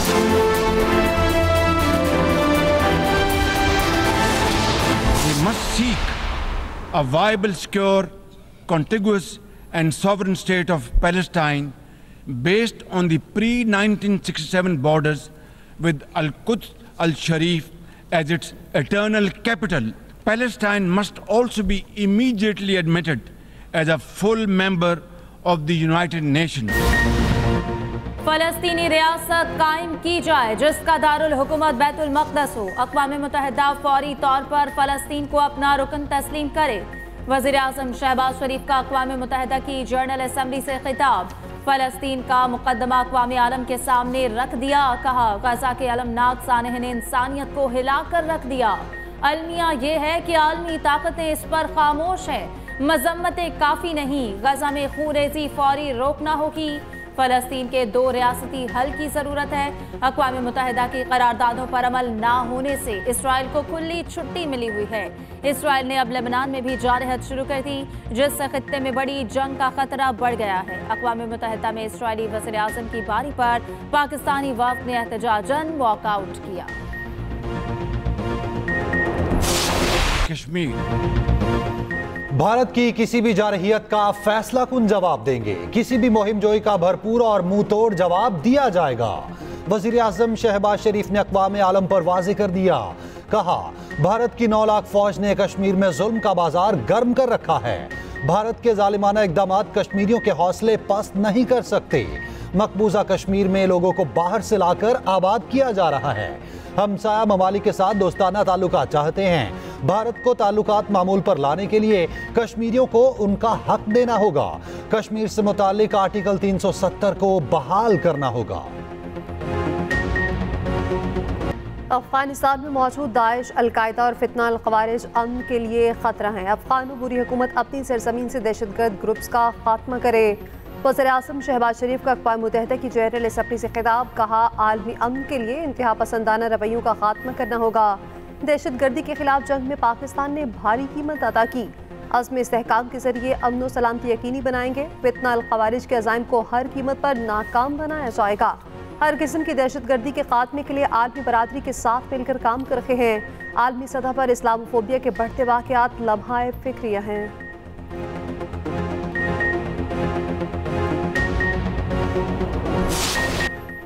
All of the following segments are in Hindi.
We must seek a viable, secure, contiguous and sovereign state of Palestine based on the pre-1967 borders with Al-Quds al-Sharif as its eternal capital. Palestine must also be immediately admitted as a full member of the United Nations. फलस्तीनी रियासत कायम की जाए जिसका दारुल हुकूमत बैतुल मक़दस हो। अक़वाम मुत्तहिदा फौरी तौर पर फ़लस्तीन को अपना रुकन तस्लीम करे। वज़ीर आज़म शहबाज शरीफ का अक़वाम मुत्तहिदा की जनरल असम्बली से खिताब। फ़लस्तीन का मुक़द्दमा अक़वाम आलम के सामने रख दिया। कहा गज़ा के अलमनाक सानह ने इंसानियत को हिला कर रख दिया। अलमिया ये है कि आलमी ताकतें इस पर खामोश हैं। मजम्मतें काफ़ी नहीं, गज़ा में खूनरेज़ी फौरी रोकना होगी। फ़लस्तीन के 2 रियासती हल की ज़रूरत है। अक़वाम मुत्तहिदा की करारदादों पर अमल ना होने से इसराइल को खुली छुट्टी मिली हुई है। इसराइल ने अब लेबनान में भी जारहत शुरू कर दी जिससे खित्ते में बड़ी जंग का खतरा बढ़ गया है। अक़वाम मुत्तहिदा में इसराइली वज़ीर आज़म की बारी पर पाकिस्तानी वफ़द ने एहतजाजन वॉकआउट किया। कश्मीर भारत की किसी भी जारहियत का फैसला कुन जवाब देंगे। किसी भी मुहिम जोई का भरपूर और मुंह तोड़ जवाब दिया जाएगा। वज़ीर आज़म शहबाज शरीफ ने अक़वाम आलम पर वाज़े कर दिया। कहा भारत की 9 लाख फौज ने कश्मीर में जुल्म का बाजार गर्म कर रखा है। भारत के जालिमाना इक़दामात कश्मीरियों के हौसले पस्त नहीं कर सकते। मकबूजा कश्मीर में लोगों को बाहर से लाकर आबाद किया जा रहा है। हमसाया ममालिक के साथ दोस्ताना ताल्लुकात चाहते हैं। भारत को ताल्लुकात मामूल पर लाने के लिए कश्मीरियों को उनका हक देना होगा। कश्मीर से मुताल्लिक आर्टिकल 370 को बहाल करना होगा। अफगानिस्तान में मौजूद दाइश, अलकायदा और फितना अल-ख़वारिज अमन के लिए खतरा है। अफगान बुरी हुकूमत अपनी सरजमीन से दहशतगर्द ग्रुप्स का खात्मा करे। वज़ीर आज़म शहबाज शरीफ का अक़वाम मुत्तहिदा की जनरल असम्बली से खिताब। कहा आलमी अमन के लिए इंतहा पसंदाना रवैयों का खात्मा करना होगा। दहशतगर्दी के खिलाफ जंग में पाकिस्तान ने भारी कीमत अदा की। अज़्म इस्तेहकाम के जरिए अमन व सलामती यकीनी बनाएंगे। फितना अल-ख़वारिज के अज़ाइम को हर कीमत पर नाकाम बनाया जाएगा। हर किस्म की दहशतगर्दी के खात्मे के लिए आलमी बरादरी के साथ मिलकर काम कर रहे हैं। आलमी सतह पर इस्लामोफोबिया के बढ़ते वाक़यात लम्हाए फ़िक्रिया हैं।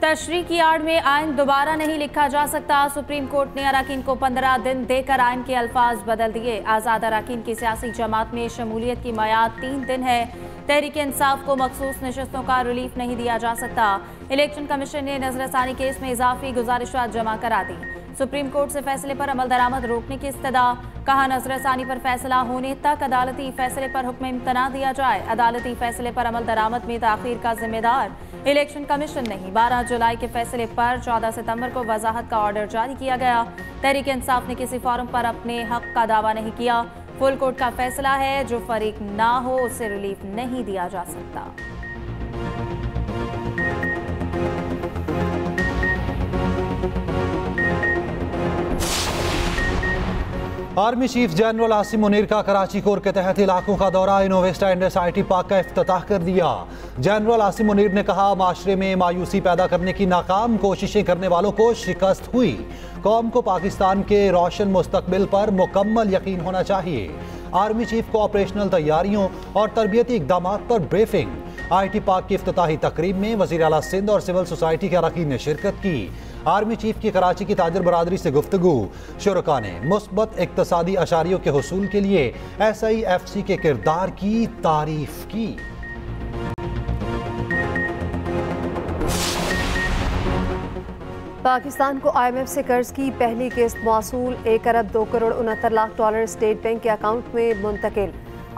तशरीह की आड़ में आइन दोबारा नहीं लिखा जा सकता। सुप्रीम कोर्ट ने अराकीन को 15 दिन देकर आइन के अल्फाज बदल दिए। आज़ाद अराकीन की सियासी जमात में शमूलियत की मयाद 3 दिन है। तहरीक इंसाफ को मखसूस नशस्तों का रिलीफ नहीं दिया जा सकता। इलेक्शन कमीशन ने नजरसानी केस में इजाफी गुजारिशात जमा करा दी। सुप्रीम कोर्ट से फैसले पर अमल दरामद रोकने की इस्तदा। कहा नजरसानी पर फैसला होने तक अदालती फैसले पर हुक्म इम्तना दिया जाए। अदालती फैसले पर अमल दरामद में ताखीर का जिम्मेदार इलेक्शन कमीशन नहीं। 12 जुलाई के फैसले पर 14 सितंबर को वजाहत का ऑर्डर जारी किया गया। तहरीक इंसाफ ने किसी फॉर्म पर अपने हक का दावा नहीं किया। फुल कोर्ट का फैसला है, जो फरीक ना हो उसे रिलीफ नहीं दिया जा सकता। Army chief general Asim Munir का कराची कोर के तहत इलाकों का दौरा। इनोवेस्टा इंडस IT पार्क का इफ्तिताह कर दिया। जनरल आसिम मुनीर ने कहा माशरे में मायूसी पैदा करने की नाकाम कोशिशें करने वालों को शिकस्त हुई। कौम को पाकिस्तान के रोशन मुस्तकबिल पर मुकम्मल यकीन होना चाहिए। आर्मी चीफ को ऑपरेशनल तैयारियों और तरबियती इक़दामात पर ब्रीफिंग। IT पार्क की इफ्तिताही तकरीब में वज़ीर आला सिंध और सिविल सोसाइटी के अरकान ने शिरकत की। आर्मी चीफ की कराची की ताजर बरादरी से गुफ्तगू। शुरका ने मुस्बत इक़्तिसादी अशारियों के हुसूल के लिए SIFC के किरदार की तारीफ की। पाकिस्तान को IMF से कर्ज की पहली किस्त मौसूल। 1 अरब 2 crore 69 lakh dollar state bank के अकाउंट में मुंतकिल।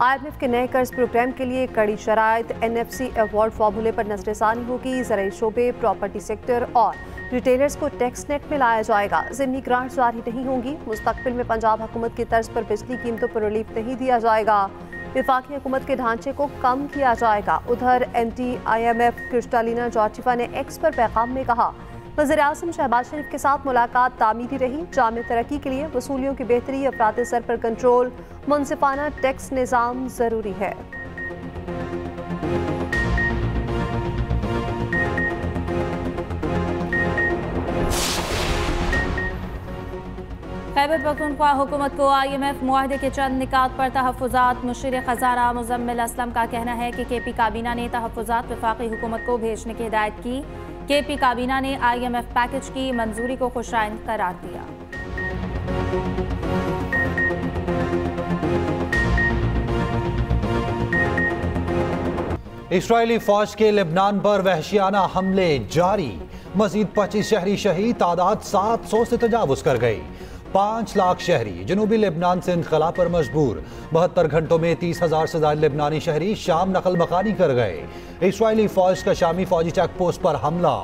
IMF के नए कर्ज प्रोग्राम के लिए कड़ी शराइत। NFC अवार्ड फार्मूले पर नजरसानी होगी। ज़राई शोबे, प्रॉपर्टी सेक्टर और रिटेलर्स को टैक्स नेट में लाया जाएगा। ज़िमनी ग्रांट जारी नहीं होंगी। मुस्तकबिल में पंजाब हुकूमत की तर्ज पर बिजली कीमतों पर रिलीफ नहीं दिया जाएगा। विफाकी हुकूमत के ढांचे को कम किया जाएगा। उधर MD IMF क्रिस्टालिना जॉर्जिवा ने X पर पैगाम में कहा वज़ीर आज़म शहबाज शरीफ के साथ मुलाकात तामीरी रही। जामे तरक्की के लिए वसूलियों की बेहतरी, अफराद सर पर कंट्रोल, मुनसिफाना टैक्स निज़ाम ज़रूरी है। खैबर पख्तूनख्वा हुकूमत को IMF मुआहदे के चंद निकात पर तहफ़्फ़ुज़ात। मुशीर ख़ज़ाना मुज़म्मिल असलम का कहना है कि KP काबीना ने तहफ़्फ़ुज़ात वफ़ाक़ी हुकूमत को भेजने की हिदायत की। KP काबीना ने IMF पैकेज की मंजूरी को खुशाइंद करार दिया। इस्राएली फौज के लेबनान पर वहशियाना हमले जारी। मजीद 25 शहरी शहीद, तादाद 700 से तजावुज कर गई। 5 लाख शहरी जनूबी लेबनान से इनखला पर मजबूर। 72 घंटों में 30,000 से ज्यादा लेबनानी शहरी शाम नकल मकानी कर गए। इस्राएली फौज का शामी फौजी चेक पोस्ट पर हमला,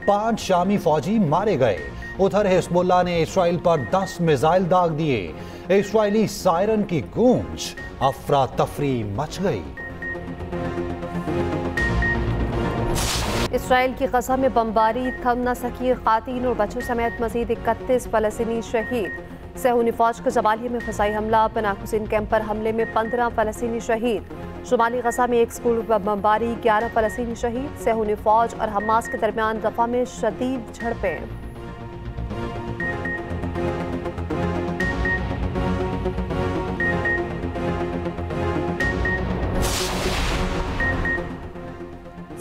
5 शामी फौजी मारे गए। उधर हिजबुल्लाह ने इसराइल पर 10 मिसाइल दाग दिए। इस्राएली सायरन की गूंज, अफरा तफरी मच गई। इसराइल की गजा में बमबारी, थम न सकी खातीन और बच्चों समेत मजीद 31 फलस्तीनी शहीद। सहूनी फौज का जबालिया में फसाई हमला, पनाकुसिन कैंप पर हमले में 15 फलस्तीनी शहीद। शुमाली गजा में एक स्कूल पर बमबारी, 11 फलस्तीनी शहीद। सहूनी फौज और हमास के दरमियान रफा में शदीद झड़पें।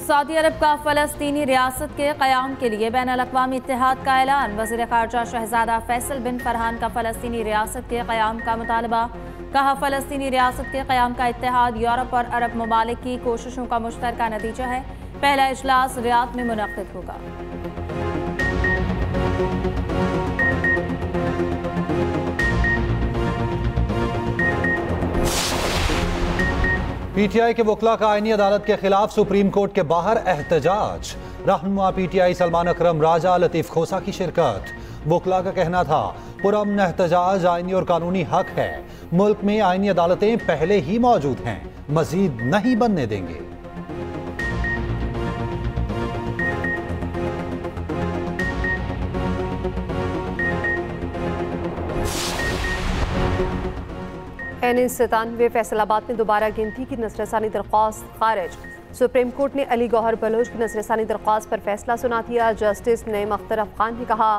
सऊदी अरब का फ़लस्तीनी रियासत के क़याम के लिए बैनुल-अक़वामी इत्तेहाद का ऐलान। वज़ीर ख़ारजा शहज़ादा फैसल बिन फरहान का फ़लस्तीनी रियासत के क़याम का मुतालबा। कहा, फ़लस्तीनी रियासत के क़याम का इत्तेहाद यूरोप और अरब ममालिक की कोशिशों का मुश्तरका नतीजा है। पहला इजलास रियाद में मुनक़्क़िद होगा। PTI के वकला का आईनी अदालत के खिलाफ सुप्रीम कोर्ट के बाहर एहतजाज। रहनुमा PTI सलमान अकरम, राजा लतीफ़ खोसा की शिरकत। वकला का कहना था, पुरअमन एहतजाज आईनी और कानूनी हक है। मुल्क में आईनी अदालतें पहले ही मौजूद हैं, मजीद नहीं बनने देंगे। NA97 फैसलाबाद में दोबारा गिनती की नज़रसानी दरख्वास्त खारिज। सुप्रीम कोर्ट ने अली गौहर बलोच की नज़रसानी दरख्वास्त पर फैसला सुना दिया। जस्टिस नईम अख्तर अफगान ने कहा,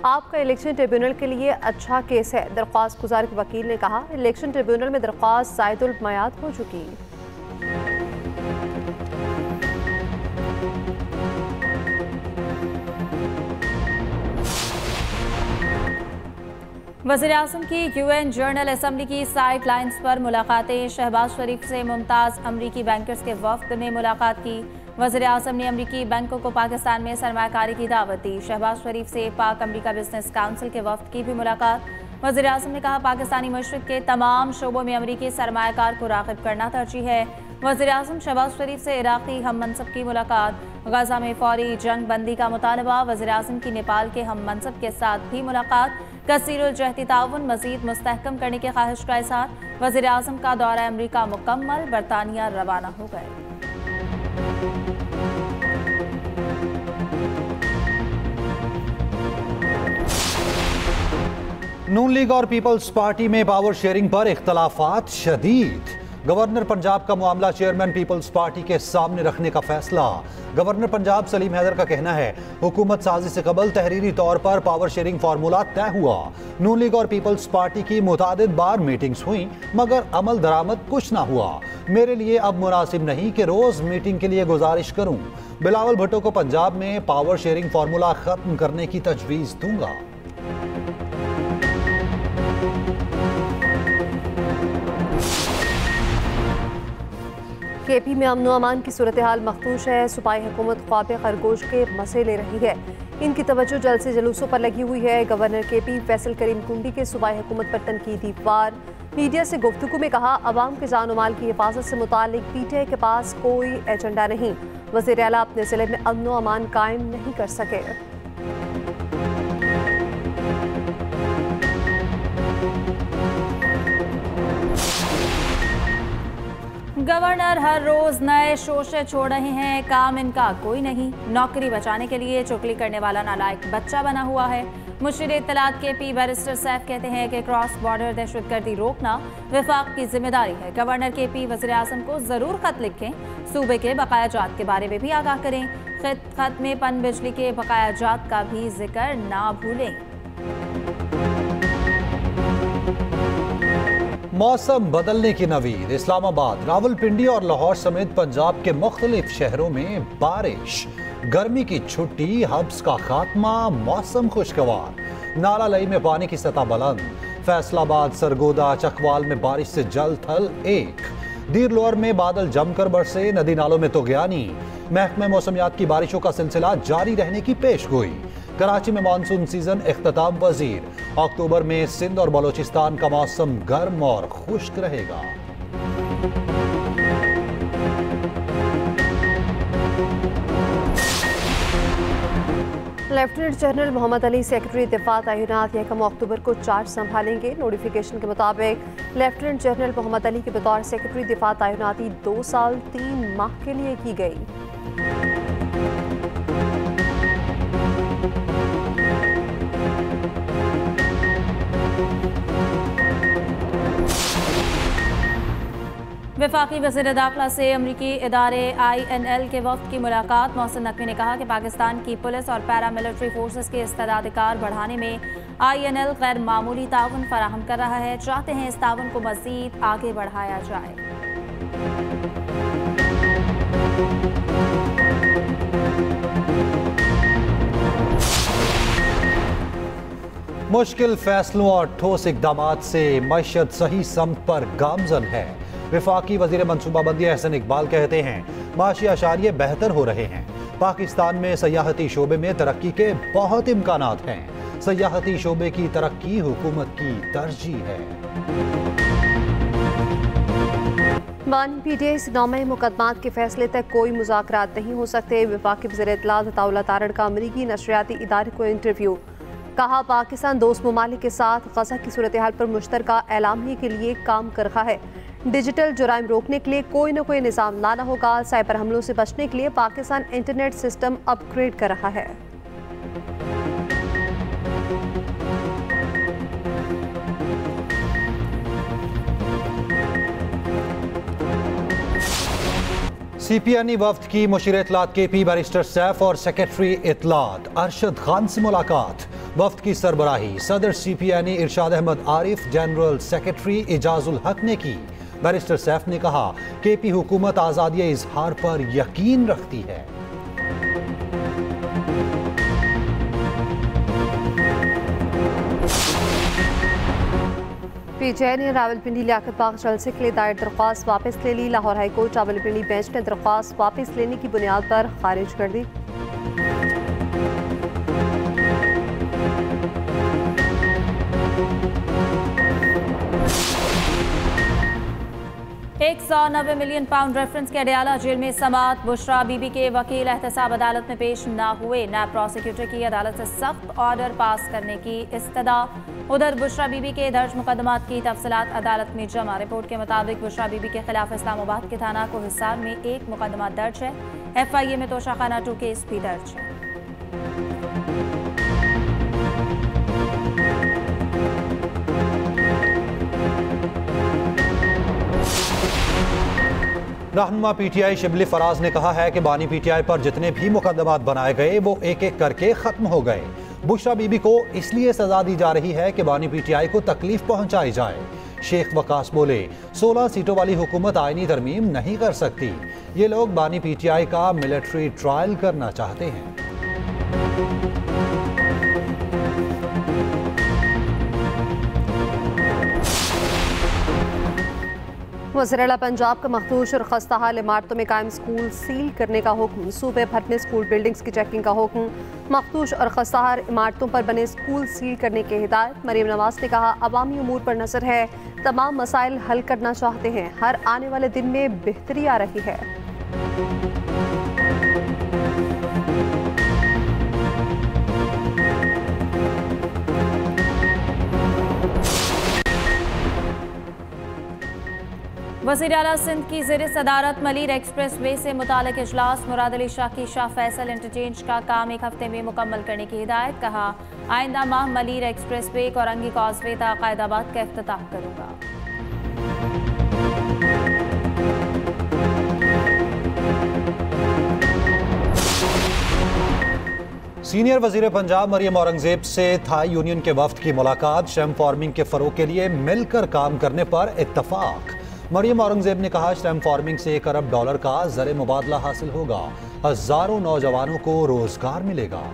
आपका इलेक्शन ट्रिब्यूनल के लिए अच्छा केस है। दरख्वास्त गुजार के वकील ने कहा, इलेक्शन ट्रिब्यूनल में दरख्वास्त ज़ायदुल मयाद हो चुकी। वज़ीर-ए-आज़म की UN जनरल असम्बली की साइड लाइन्स पर मुलाकातें। शहबाज शरीफ से मुमताज़ अमरीकी बैंकर्स के वफ्द ने मुलाकात की। वज़ीर-ए-आज़म ने अमरीकी बैंकों को पाकिस्तान में सरमायाकारी की दावत दी। शहबाज शरीफ से पाक अमरीका बिजनेस काउंसिल के वफ्द की भी मुलाकात। वज़ीर-ए-आज़म ने कहा, पाकिस्तानी मशरिक़ के तमाम शोबों में अमरीकी सरमायाकार को राग़िब करना तरजीह है। वज़ीर-ए-आज़म शहबाज शरीफ से इराक़ी हम मनसब की मुलाकात। गजा में फौरी जंग बंदी का मुतालबा। वज़ीर-ए-आज़म की नेपाल के हम मनसब के साथ भी मुलाकात। कसीरुल जहती ताउन मज़ीद मुस्तहकम करने की ख्वाहिश का इज़हार। वज़ीर-ए-आज़म का दौरा अमरीका मुकम्मल, बरतानिया रवाना हो गए। नून लीग और पीपल्स पार्टी में पावर शेयरिंग पर इख्तलाफात शदीद। गवर्नर पंजाब का मामला चेयरमैन पीपल्स पार्टी के सामने रखने का फैसला। गवर्नर पंजाब सलीम हैदर का कहना है, हुकूमत साजी से कबल तहरीरी तौर पर पावर शेयरिंग फार्मूला तय हुआ। नून लीग और पीपल्स पार्टी की मुतादिद बार मीटिंग्स हुई, मगर अमल दरामद कुछ ना हुआ। मेरे लिए अब मुनासिब नहीं कि रोज मीटिंग के लिए गुजारिश करूं। बिलावल भुट्टो को पंजाब में पावर शेयरिंग फार्मूला खत्म करने की तजवीज दूंगा। KP में अमन अमान की सूरत हाल मखदूश है। सूबाई हुकूमत ख्वाब खरगोश के मसे ले रही है। इनकी तवज्जो जलसे जुलूसों पर लगी हुई है। गवर्नर KP फैसल करीम कुंडी के सूबाई हुकूमत पर तनकीदी वार। मीडिया से गुफ्तगू में कहा, अवाम के जान माल की हिफाजत से मुतालिक PTI के पास कोई एजेंडा नहीं। वज़ीर आला अपने ज़िले में अमन अमान कायम नहीं कर सके। गवर्नर हर रोज नए शोशे छोड़ रहे हैं, काम इनका कोई नहीं। नौकरी बचाने के लिए चुगली करने वाला नालायक बच्चा बना हुआ है। मुशीर इत्तलात KP बैरिस्टर सैफ कहते हैं कि क्रॉस बॉर्डर दहशतगर्दी रोकना वफाक की जिम्मेदारी है। गवर्नर KP वज़ीर-ए-आज़म को जरूर खत लिखें, सूबे के बकायाजात के बारे में भी आगाह करें। खत में पन बिजली के बकायाजात का भी जिक्र ना भूलें। मौसम बदलने की नवीद। इस्लामाबाद, रावलपिंडी और लाहौर समेत पंजाब के मुख्तलिफ शहरों में बारिश। गर्मी की छुट्टी, हब्स का खात्मा, मौसम खुशगवार। नाला लई में पानी की सतह बुलंद। फैसलाबाद, सरगोदा, चकवाल में बारिश से जल थल एक। दीर लोअर में बादल जमकर बरसे, नदी नालों में तोगयानी। महकमे मौसमियात की बारिशों का सिलसिला जारी रहने की पेशगोई। कराची में मानसून सीजन इख्तिताम पजीर। अक्टूबर में सिंध और बलोचिस्तान का मौसम गर्म और खुश्क रहेगा। Lieutenant general Mohammad Ali secretary दिफा तैनात 1 अक्टूबर को चार्ज संभालेंगे। नोटिफिकेशन के मुताबिक लेफ्टिनेंट जनरल मोहम्मद अली के बतौर सेक्रेटरी दिफा तैनाती 2 साल 3 माह के लिए की गई। वफाकी वज़ीर दाखिला से अमरीकी इदारे INL के वफ्द की मुलाकात। मोहसिन नकवी ने कहा कि पाकिस्तान की पुलिस और पैरामिलिट्री फोर्सेस के इस्तेदादिकार बढ़ाने में INL गैर मामूली ताउन फराहम कर रहा है। चाहते हैं इस ताउन को मज़ीद आगे बढ़ाया जाए। मुश्किल फैसलों और ठोस इकदामात से मईशत सही समत पर गामजन है। वफाकी वजीर मनसूबाबंदी अहसन इकबाल कहते हैं माशी अशारिये बेहतर हो रहे हैं। पाकिस्तान में सयाहती शोबे में तरक्की के बहुत इम्कानात हैं। सयाहती शोबे की तरक्की हुकूमत की तरजीह है। बानी PTI से नामे मुकदमात के फैसले तक कोई मुज़ाकरात नहीं हो सकते। वफाकी वज़ीर इत्तलात अताउल्लाह तारड़ का अमरीकी नशरियाती इदारे को इंटरव्यू। कहा पाकिस्तान दोस्त ममालिक के साथ गज़ा की सूरत हाल पर मुश्तरका एलामिया के लिए काम कर रहा है। डिजिटल जुराइम रोकने के लिए कोई न कोई निज़ाम लाना होगा। साइबर हमलों से बचने के लिए पाकिस्तान इंटरनेट सिस्टम अपग्रेड कर रहा है। CPNE वफ्द की मुशीर इत्तलात KP बैरिस्टर सैफ और सेक्रेटरी इत्तलात अरशद खान से मुलाकात। वफ्द की सरबराही सदर CPNE इरशाद अहमद आरिफ, जनरल सेक्रेटरी इजाजुल हक ने की। बैरिस्टर सैफ ने कहा KP हुकूमत आज़ादी इजहार पर यकीन रखती है। PTI ने रावलपिंडी लियाकत बाग जलसे के लिए दायर दरख्वास्त वापस ले ली। लाहौर हाईकोर्ट रावलपिंडी बेंच ने दरख्वास्त वापस लेने की बुनियाद पर खारिज कर दी। £190 मिलियन रेफरेंस के अडयाला जेल में समात। बुशरा बीबी के वकील एहतसाब अदालत में पेश न हुए। नैब प्रोसिक्यूटर की अदालत से सख्त ऑर्डर पास करने की इस्तदा। उधर बुशरा बीबी के दर्ज मुकदमात की तफसीलात अदालत में जमा। रिपोर्ट के मुताबिक बुशरा बीबी के खिलाफ इस्लामाबाद के थाना को हिसार में 1 मुकदमा दर्ज है। FIA में तोशाखाना 2 केस भी दर्ज है। रहनुमा PTI शिबली फराज ने कहा है कि बानी PTI पर जितने भी मुकदमात बनाए गए वो एक एक करके खत्म हो गए। बुशरा बीबी को इसलिए सजा दी जा रही है कि बानी PTI को तकलीफ पहुंचाई जाए। शेख वकास बोले 16 सीटों वाली हुकूमत आईनी तरमीम नहीं कर सकती। ये लोग बानी PTI का मिलिट्री ट्रायल करना चाहते हैं। वज़ीर-ए-आला पंजाब का मखदूश और खस्ता हाल इमारतों में कायम स्कूल सील करने का हुक्म। सूबे भर में स्कूल बिल्डिंग्स की चेकिंग का हुक्म। मखदूश और खस्ता हाल इमारतों पर बने स्कूल सील करने की हिदायत। मरीम नवाज ने कहा अवामी उमूर पर नजर है, तमाम मसाइल हल करना चाहते हैं। हर आने वाले दिन में बेहतरी आ रही है। वज़ीर-ए-आला सिंध की ज़ेर सदारत मलीर एक्सप्रेस वे से मुतालिक इजलास। मुराद अली शाह की शाह फैसल इंटरचेंज का काम 1 हफ्ते में मुकम्मल करने की हिदायत। कहा आइंदा माह Malir express way Korangi causeway तक कायदाबाद का इफ्तिताह करूँगा। सीनियर वजीर पंजाब मरियम औरंगजेब से थाई यूनियन के वफ्द की मुलाकात। श्रम फार्मिंग के फरोग के लिए मिलकर काम करने पर इत्तफाक। मरियम औरंगजेब ने कहा, श्रम फार्मिंग से $1 अरब का ज़र मुबादला हासिल होगा, हजारों नौजवानों को रोजगार मिलेगा।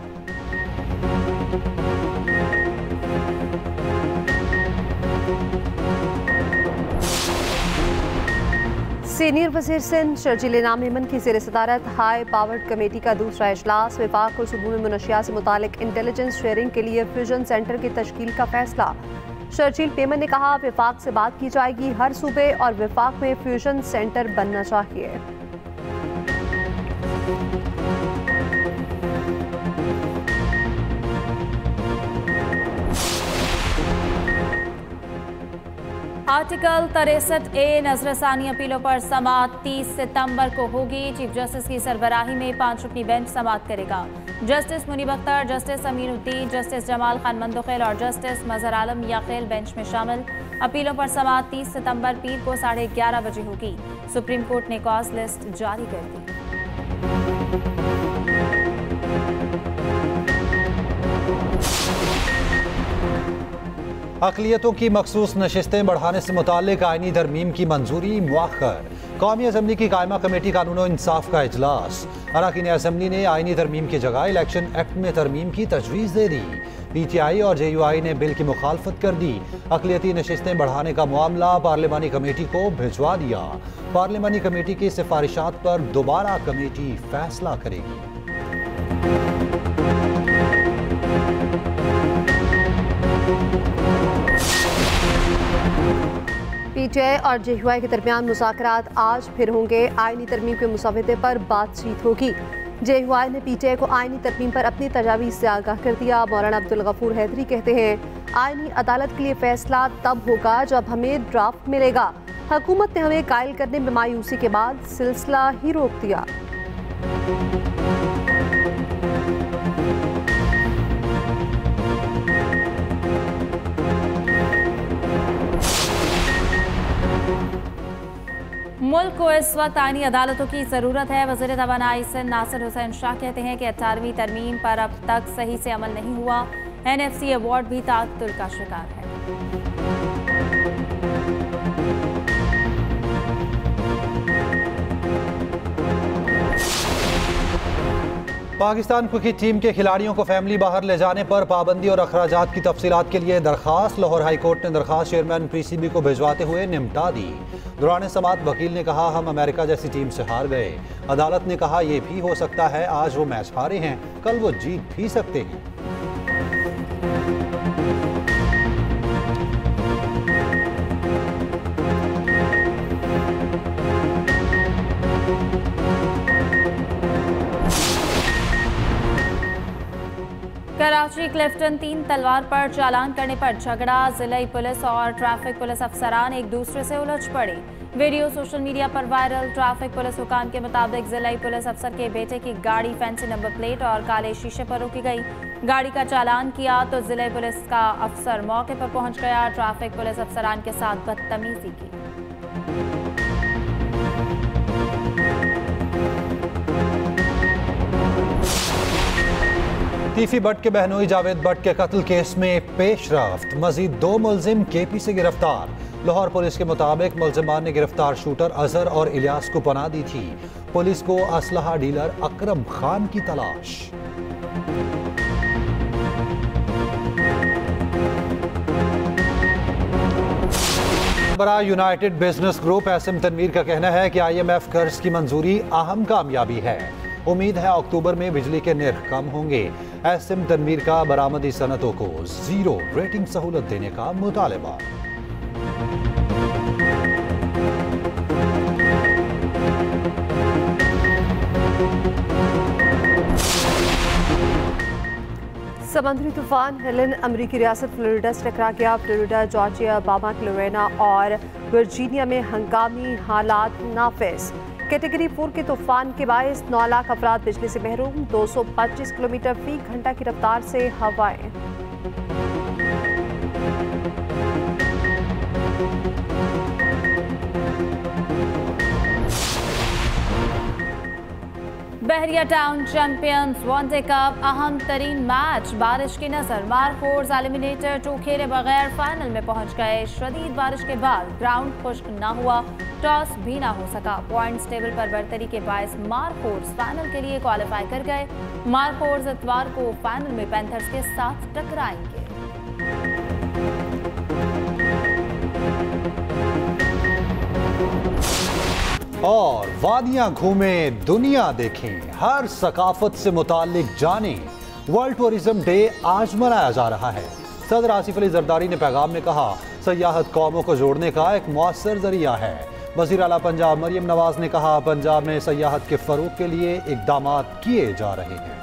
सीनियर वजीर सिंध शर्जील इनाम मेमन की ज़ेर सदारत हाई पावर्ड कमेटी का दूसरा इजलास। विफाक को सूबों में मुनशियात से मुतालिक इंटेलिजेंस शेयरिंग के लिए फ्यूजन सेंटर की तश्कील का फैसला। शर्जील मेमन ने कहा, विफाक से बात की जाएगी, हर सूबे और विफाक में फ्यूजन सेंटर बनना चाहिए। आर्टिकल 63A नजरसानी अपीलों पर समाअत 30 सितंबर को होगी। चीफ जस्टिस की सरबराही में 5 रुकनी बेंच समाअत करेगा। Justice Munib Akhtar, justice Aminuddin, justice Jamal Khan Mandokhel और जस्टिस मजहर आलम याखेल बेंच में शामिल। अपीलों पर समाअत 30 सितंबर पीर को 11:30 बजे होगी। सुप्रीम कोर्ट ने कॉज लिस्ट जारी कर दी। अक़लियतों की मखसूस नशिस्तें बढ़ाने से मुताल्लिक आईनी तरमीम की मंजूरी मुअख्खर। कौमी असम्बली की कायमा कमेटी कानून और इंसाफ का इजलास। अरकान असम्बली ने आईनी तरमीम की जगह इलेक्शन एक्ट में तरमीम की तजवीज़ दे दी। PTI और JUI ने बिल की मुखालफत कर दी। अक़लियती नशिस्तें बढ़ाने का मामला पार्लिमानी कमेटी को भिजवा दिया। पार्लिमानी कमेटी की सिफारिशात पर दोबारा कमेटी फैसला करेगी। PTI और JUI के दरमियान मुज़ाकरात आज फिर होंगे। आईनी तरमीम के मुसवदे पर बातचीत होगी। JUI ने PTI को आईनी तरमीम पर अपनी तजावीज़ से आगाह कर दिया। मौलाना अब्दुल गफूर हैदरी कहते हैं, आईनी अदालत के लिए फैसला तब होगा जब हमें ड्राफ्ट मिलेगा। हुकूमत ने हमें कायल करने में मायूसी के बाद सिलसिला ही रोक दिया। मुल्क को इस वक्त आईनी अदालतों की ज़रूरत है। वज़ीर तवानाई सिंध नासिर हुसैन शाह कहते हैं कि 18वीं तरमीम पर अब तक सही से अमल नहीं हुआ। NFC अवार्ड भी ताअत्तुल का शिकार है। पाकिस्तान क्रिकेट टीम के खिलाड़ियों को फैमिली बाहर ले जाने पर पाबंदी और अखराजात की तफसीलात के लिए दरखास्त। लाहौर हाई कोर्ट ने दरखास्त चेयरमैन PCB को भिजवाते हुए निपटा दी। दौरान समाअत वकील ने कहा, हम अमेरिका जैसी टीम से हार गए। अदालत ने कहा, यह भी हो सकता है आज वो मैच हारे हैं, कल वो जीत भी सकते हैं। कराची क्लिफ्टन 3 तलवार पर चालान करने पर झगड़ा। जिला पुलिस और ट्रैफिक पुलिस अफसरान एक दूसरे से उलझ पड़े। वीडियो सोशल मीडिया पर वायरल। ट्रैफिक पुलिस हुकाम के मुताबिक जिला पुलिस अफसर के बेटे की गाड़ी फैंसी नंबर प्लेट और काले शीशे पर रोकी गई। गाड़ी का चालान किया तो जिला पुलिस का अफसर मौके पर पहुंच गया। ट्रैफिक पुलिस अफसरान के साथ बदतमीजी की। तीफी भट्ट के बहनोई जावेद भट्ट के कत्ल केस में पेशरफ्त। मजीद 2 मुलजिम KP से गिरफ्तार। लाहौर पुलिस के मुताबिक मुलजिमान ने गिरफ्तार शूटर अजहर और इलियास को पनाह दी थी। पुलिस को असलहा डीलर अकरम खान की तलाश। बड़ा united business group SM Tanveer का कहना है कि IMF कर्ज की मंजूरी अहम कामयाबी है। उम्मीद है अक्टूबर में बिजली के निर्ख कम होंगे। SM तनवीर का बरामदी सनतों को 0 रेटिंग सहूलत देने का मुतालबा। समुद्री तूफान हेलन अमरीकी रियासत फ्लोरिडा से टकरा गया। फ्लोरिडा, जॉर्जिया, बामा, क्लोरेना और वर्जीनिया में हंगामी हालात नाफिज। कैटेगरी 4 के तूफान के बायस 9 लाख अफराद बिजली से महरूम। 225 किलोमीटर फी घंटा की रफ्तार से हवाएं। बहरिया टाउन चैंपियंस वनडे कप अहम तरीन मैच बारिश की नजर। मारफोर्स एलिमिनेटर 2 खेले बगैर फाइनल में पहुंच गए। शदीद बारिश के बाद ग्राउंड खुश्क न हुआ, टॉस भी ना हो सका। पॉइंट्स टेबल पर बढ़तरी के बायस मारफोर्स फाइनल के लिए क्वालिफाई कर गए। मारफोर्स इतवार को फाइनल में पैंथर्स के साथ टकराएंगे। और वादियां घूमें, दुनिया देखें, हर सकाफत से मुताल्लिक जानें। वर्ल्ड टूरिज्म डे आज मनाया जा रहा है। सदर आसिफ अली जरदारी ने पैगाम में कहा, सयाहत कौमों को जोड़ने का एक मौसर जरिया है। वज़ीर आला पंजाब मरियम नवाज ने कहा, पंजाब में सयाहत के फरोग के लिए इक़दामात किए जा रहे हैं।